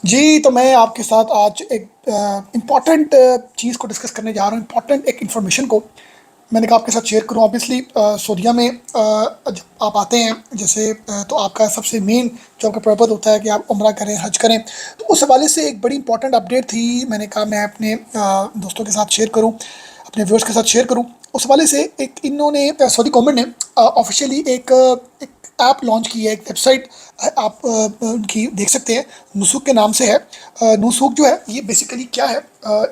जी, तो मैं आपके साथ आज एक इम्पॉर्टेंट चीज़ को डिस्कस करने जा रहा हूँ, इम्पॉर्टेंट एक इन्फॉर्मेशन को मैंने कहा आपके साथ शेयर करूँ। ऑब्वियसली सऊदीया में जब आप आते हैं जैसे तो आपका सबसे मेन जो आपका पर्पज़ होता है कि आप उम्रा करें, हज करें। तो उस हवाले से एक बड़ी इंपॉर्टेंट अपडेट थी, मैंने कहा मैं अपने दोस्तों के साथ शेयर करूँ, अपने व्यूअर्स के साथ शेयर करूँ। उस हवाले से एक इन्होंने सऊदी गवर्नमेंट ने ऑफ़िशियली एक ऐप लॉन्च की है, एक वेबसाइट आप उनकी देख सकते हैं, नुसुक के नाम से है। नुसुक जो है ये बेसिकली क्या है,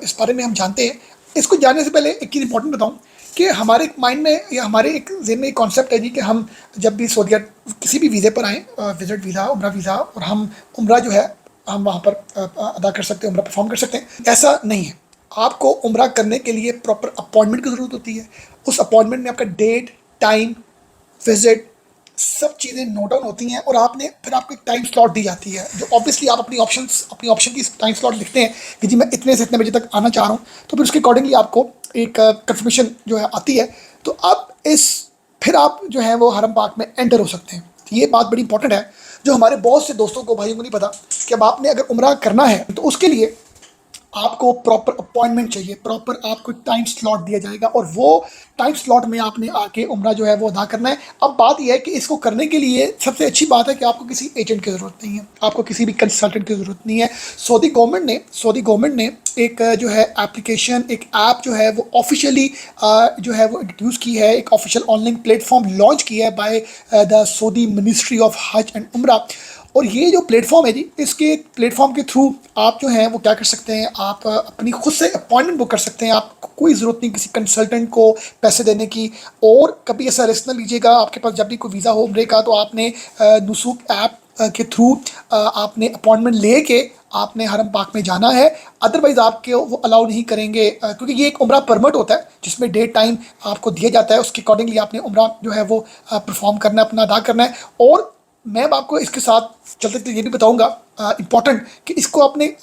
इस बारे में हम जानते हैं। इसको जानने से पहले एक चीज़ इंपॉर्टेंट बताऊं कि हमारे माइंड में या हमारे एक ज़हन में एक कॉन्सेप्ट है जी कि हम जब भी सऊदीया किसी भी वीज़े पर आएँ, विजिट वीज़ा, उम्रा वीज़ा, और हम उम्रा जो है हम वहाँ पर अदा कर सकते हैं, उम्रा परफॉर्म कर सकते हैं। ऐसा नहीं है। आपको उम्रा करने के लिए प्रॉपर अपॉइंटमेंट की ज़रूरत होती है। उस अपॉइंटमेंट में आपका डेट, टाइम, विजिट, सब चीज़ें नोट डाउन होती हैं और आपने फिर आपको एक टाइम स्लॉट दी जाती है, जो ऑब्वियसली आप अपनी ऑप्शन की टाइम स्लॉट लिखते हैं कि जी मैं इतने से इतने बजे तक आना चाह रहा हूँ। तो फिर उसके अकॉर्डिंगली आपको एक कंफर्मेशन जो है आती है। तो आप फिर आप जो है वो हरम पाक में एंटर हो सकते हैं। तो ये बात बड़ी इंपॉर्टेंट है, जो हमारे बहुत से दोस्तों को, भाइयों को नहीं पता कि अब आपने अगर उम्रा करना है तो उसके लिए आपको प्रॉपर अपॉइंटमेंट चाहिए, प्रॉपर आपको टाइम स्लॉट दिया जाएगा और वो टाइम स्लॉट में आपने आके उम्रा जो है वो अदा करना है। अब बात यह है कि इसको करने के लिए सबसे अच्छी बात है कि आपको किसी एजेंट की ज़रूरत नहीं है, आपको किसी भी कंसल्टेंट की ज़रूरत नहीं है। सऊदी गवर्नमेंट ने एक जो है एप्लीकेशन, एक ऐप जो है वो ऑफिशियली जो है वो इंट्रोड्यूस की है, एक ऑफिशियल ऑनलाइन प्लेटफॉर्म लॉन्च किया है by the Saudi ministry of हज एंड उम्रा। और ये जो प्लेटफॉर्म है जी, इसके प्लेटफॉर्म के थ्रू आप जो हैं वो क्या कर सकते हैं, आप अपनी खुद से अपॉइंटमेंट बुक कर सकते हैं। आपको कोई ज़रूरत नहीं किसी कंसल्टेंट को पैसे देने की। और कभी ऐसा रिस्क ना लीजिएगा, आपके पास जब भी कोई वीज़ा हो उम्रे का तो आपने नुसूक ऐप के थ्रू आपने अपॉइंटमेंट लेके आपने हरम पाक में जाना है। अदरवाइज़ आपके वो अलाउ नहीं करेंगे, क्योंकि ये एक उम्रा परमिट होता है जिसमें डेट टाइम आपको दिया जाता है, उसके अकॉर्डिंगली आपने उम्रा जो है वो परफॉर्म करना है, अपना अदा करना है। और मैं अब आपको इसके साथ चलते चलते ये भी बताऊंगा इम्पॉर्टेंट कि इसको आपने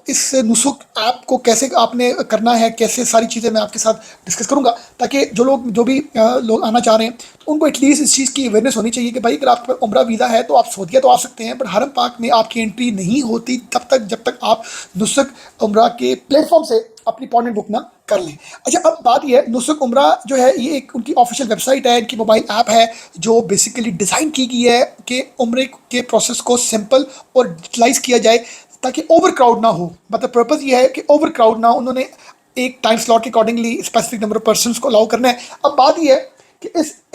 इस नुसुक ऐप को कैसे आपने करना है, कैसे सारी चीज़ें मैं आपके साथ डिस्कस करूंगा, ताकि जो भी लोग आना चाह रहे हैं तो उनको एटलीस्ट इस चीज़ की अवेयरनेस होनी चाहिए कि भाई अगर आपके पास उम्रा वीज़ा है तो आप सऊदीया तो आ सकते हैं, बट हरम पाक में आपकी एंट्री नहीं होती तब तक जब तक आप नुसुक उम्रा के प्लेटफॉर्म से अपनी अपॉइंटमेंट बुक ना कर लें। अच्छा, अब बात यह है, नुसुक उम्रा जो है ये एक उनकी ऑफिशियल वेबसाइट है, इनकी मोबाइल ऐप है जो बेसिकली डिज़ाइन की गई है कि उम्रे के प्रोसेस को सिंपल और डिजिटलाइज किया जाए ताकि ओवर क्राउड ना हो। मतलब पर्पज़ ये है कि ओवर क्राउड ना हो। उन्होंने एक टाइम स्लॉट के accordingly specific number of person को अलाउ करना है। अब बात यह है कि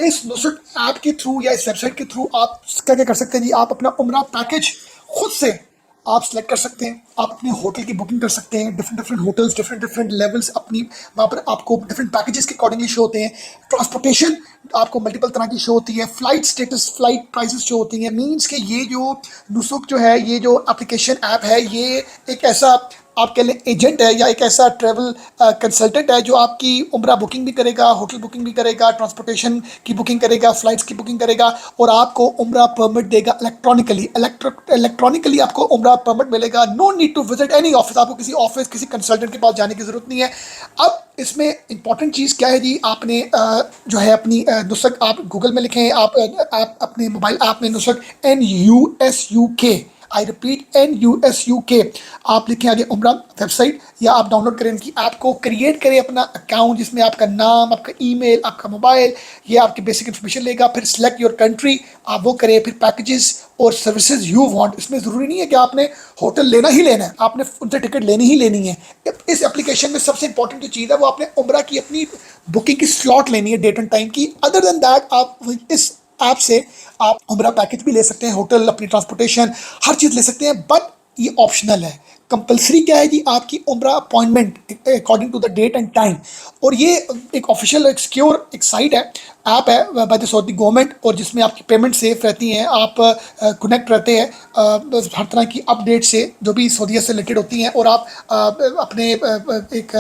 इस नुसुक ऐप के थ्रू या इस वेबसाइट के थ्रू आप क्या क्या कर सकते हैं जी, आप अपना उम्रा पैकेज खुद से आप सेलेक्ट कर सकते हैं। आप अपने होटल की बुकिंग कर सकते हैं, different different hotels, different different levels अपनी वहाँ पर आपको डिफरेंट पैकेजेस के अकॉर्डिंगली शो होते हैं। ट्रांसपोर्टेशन आपको मल्टीपल तरह की शो होती है, flight status, flight prices show होती हैं। मीन्स कि ये जो नुसुक जो है, ये जो एप्लीकेशन ऐप है, ये एक ऐसा आप कह लें एजेंट है या एक ऐसा ट्रैवल कंसल्टेंट है जो आपकी उम्रा बुकिंग भी करेगा, होटल बुकिंग भी करेगा, ट्रांसपोर्टेशन की बुकिंग करेगा, फ्लाइट्स की बुकिंग करेगा और आपको उम्रा परमिट देगा इलेक्ट्रॉनिकली। इलेक्ट्रॉनिकली आपको उम्रा परमिट मिलेगा। No need to visit any office, आपको किसी ऑफिस, किसी कंसल्टेंट के पास जाने की ज़रूरत नहीं है। अब इसमें इंपॉर्टेंट चीज़ क्या है जी, आपने जो है अपनी नुसक आप गूगल में लिखें, आप अपने मोबाइल ऐप में नुसक NUSUK, आई रिपीट NUSUK, आप लिखें आगे उम्रा वेबसाइट, या आप डाउनलोड करें इनकी ऐप को, क्रिएट करें अपना अकाउंट जिसमें आपका नाम, आपका ईमेल, आपका मोबाइल, ये आपकी बेसिक इन्फॉर्मेशन लेगा। फिर सिलेक्ट योर कंट्री, आप वो करें। फिर पैकेजेस और सर्विसेज यू वांट, इसमें ज़रूरी नहीं है कि आपने होटल लेना ही लेना है, आपने उनसे टिकट लेनी ही लेनी है। इस एप्लीकेशन में सबसे इंपॉर्टेंट जो चीज़ है वो आपने उम्रा की अपनी बुकिंग की स्लॉट लेनी है, डेट एंड टाइम की। अदर देन दैट आप इस ऐप से आप उम्रा पैकेज भी ले सकते हैं, होटल, अपनी ट्रांसपोर्टेशन, हर चीज़ ले सकते हैं। बट ये ऑप्शनल है। कंपलसरी क्या है जी, आपकी Umrah appointment according to the date and time. और ये एक ऑफिशियल, एक सिक्योर एक साइट है, ऐप है बाय द सऊदी गवर्नमेंट, और जिसमें आपकी पेमेंट सेफ रहती हैं, आप कनेक्ट रहते हैं हर तरह की अपडेट से जो भी सऊदीया से रिलेटेड होती हैं। और आप अपने एक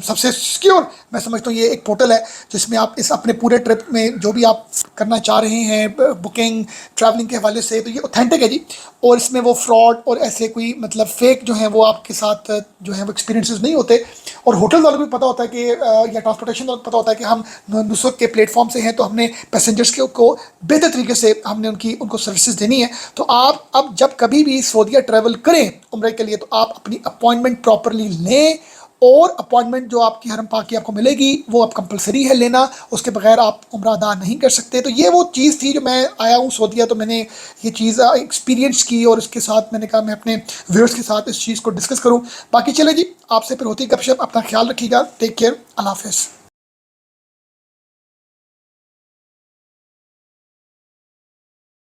सबसे सिक्योर मैं समझता हूँ ये एक पोर्टल है जिसमें आप इस अपने पूरे ट्रिप में जो भी आप करना चाह रहे हैं बुकिंग ट्रैवलिंग के हवाले से, तो ये ऑथेंटिक है जी। और इसमें वो फ्रॉड और ऐसे कोई मतलब फेक जो है वो आपके साथ जो है वो एक्सपीरियंसेस नहीं होते। और होटल वालों को भी पता होता है कि या ट्रांसपोर्टेशन वालों को पता होता है कि हम नुसरत के प्लेटफॉर्म से हैं, तो हमने पैसेंजर्स को बेहतर तरीके से हमने उनको सर्विसेज देनी है। तो आप अब जब कभी भी सऊदीया ट्रैवल करें उम्रे के लिए, तो आप अपनी अपॉइंटमेंट प्रॉपरली लें, और अपॉइंटमेंट जो आपकी हरम पाक की आपको मिलेगी वो अब कंपलसरी है लेना, उसके बगैर आप उम्रा अदा नहीं कर सकते। तो ये वो चीज़ थी जो मैं आया हूँ सऊदीया, तो मैंने ये चीज़ एक्सपीरियंस की, और इसके साथ मैंने कहा मैं अपने व्यूअर्स के साथ इस चीज़ को डिस्कस करूँ। बाकी चले जी, आपसे फिर होती गपशप। अपना ख्याल रखिएगा। Take care. अल्लाह हाफ़िज़।